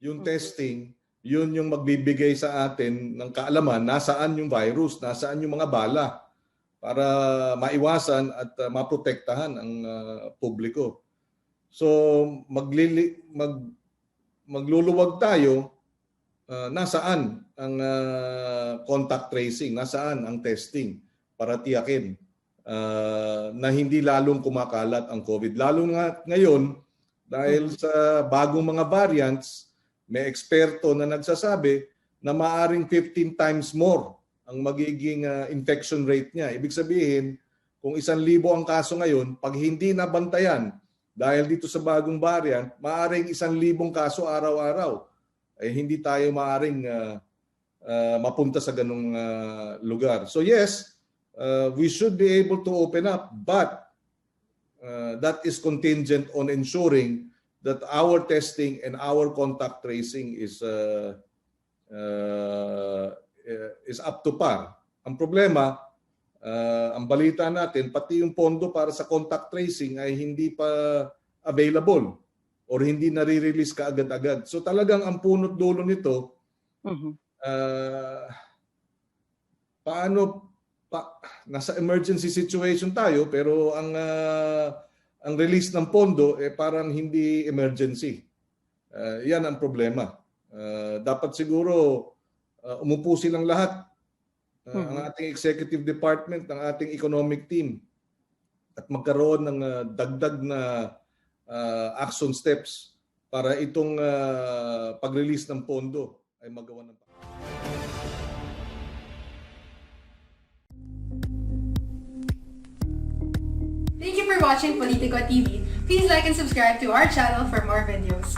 Yung testing, yun yung magbibigay sa atin ng kaalaman nasaan yung virus, nasaan yung mga bala para maiwasan at maprotektahan ang publiko. So magluluwag tayo nasaan ang contact tracing, nasaan ang testing para tiyakin na hindi lalong kumakalat ang COVID. Lalo nga ngayon dahil sa bagong mga variants, may eksperto na nagsasabi na maaring 15 times more ang magiging infection rate niya. Ibig sabihin, kung 1,000 ang kaso ngayon, pag hindi nabantayan dahil dito sa bagong variant, maaring 1,000 kaso araw-araw. Eh, hindi tayo maaring mapunta sa ganung lugar. So yes, we should be able to open up, but that is contingent on ensuring that our testing and our contact tracing is up to par. Ang problema, ang balita natin, pati yung pondo para sa contact tracing ay hindi pa available or hindi nare-release kaagad-agad. So talagang ang punot dulo nito, nasa emergency situation tayo pero ang release ng pondo parang hindi emergency. Yan ang problema. Dapat siguro umupo silang lahat. Ang ating executive department, ang ating economic team at magkaroon ng dagdag na action steps para itong pag-release ng pondo ay magawa ng Thank you for watching Politico TV. Please like and subscribe to our channel for more videos.